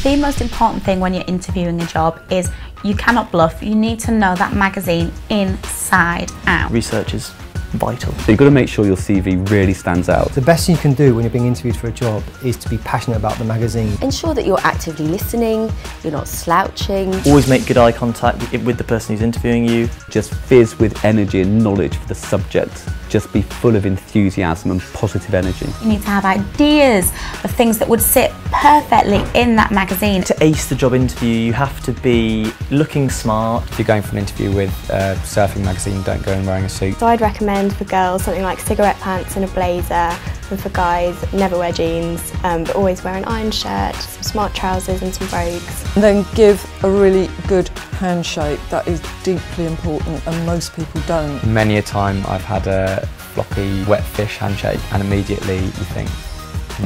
The most important thing when you're interviewing a job is you cannot bluff. You need to know that magazine inside out. Research is vital. So you've got to make sure your CV really stands out. The best thing you can do when you're being interviewed for a job is to be passionate about the magazine. Ensure that you're actively listening, you're not slouching. Always make good eye contact with the person who's interviewing you. Just fizz with energy and knowledge for the subject. Just be full of enthusiasm and positive energy. You need to have ideas of things that would sit perfectly in that magazine. To ace the job interview, you have to be looking smart. If you're going for an interview with a surfing magazine, don't go in wearing a suit. So I'd recommend for girls something like cigarette pants and a blazer, and for guys never wear jeans, but always wear an iron shirt, some smart trousers and some brogues. And then give a really good handshake. That is deeply important and most people don't. Many a time I've had a floppy wet fish handshake and immediately you think,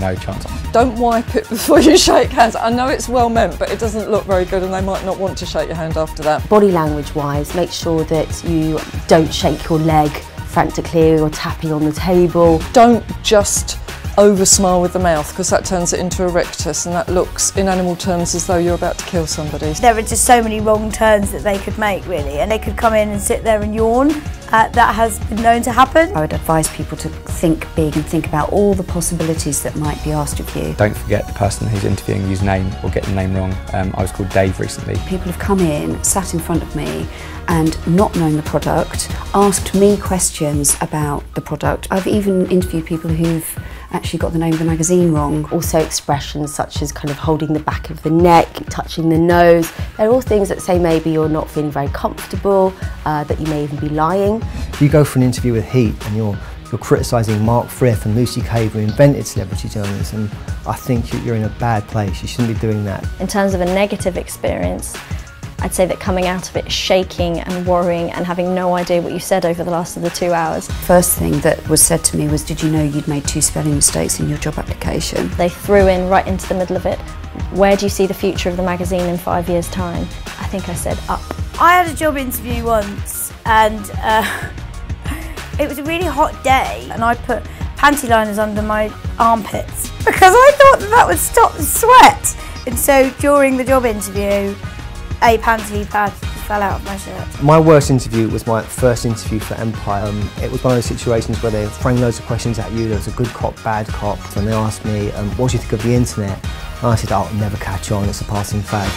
no chance. Don't wipe it before you shake hands. I know it's well meant, but it doesn't look very good and they might not want to shake your hand after that. Body language wise, make sure that you don't shake your leg frantically or tapping on the table. Don't just over smile with the mouth, because that turns it into a rictus and that looks in animal terms as though you're about to kill somebody. There are just so many wrong turns that they could make, really, and they could come in and sit there and yawn. That has been known to happen. I would advise people to think big and think about all the possibilities that might be asked of you. Don't forget the person who's interviewing you's name or get the name wrong. I was called Dave recently. People have come in, sat in front of me and not knowing the product, asked me questions about the product. I've even interviewed people who've actually got the name of the magazine wrong. Also expressions such as kind of holding the back of the neck, touching the nose. They're all things that say maybe you're not feeling very comfortable, that you may even be lying. If you go for an interview with Heat and you're criticising Mark Frith and Lucy Cave who invented celebrity journalism, I think you're in a bad place. You shouldn't be doing that. In terms of a negative experience, I'd say that coming out of it shaking and worrying and having no idea what you said over the last of the 2 hours. First thing that was said to me was, did you know you'd made 2 spelling mistakes in your job application? They threw in right into the middle of it, where do you see the future of the magazine in 5 years' time? I think I said up. I had a job interview once, and it was a really hot day, and I put panty liners under my armpits because I thought that would stop the sweat. And so during the job interview, a panty pad fell out of my shirt. My worst interview was my first interview for Empire. It was one of those situations where they framed loads of questions at you. There was a good cop, bad cop, and they asked me, what do you think of the internet? And I said, oh, I'll never catch on, it's a passing fad.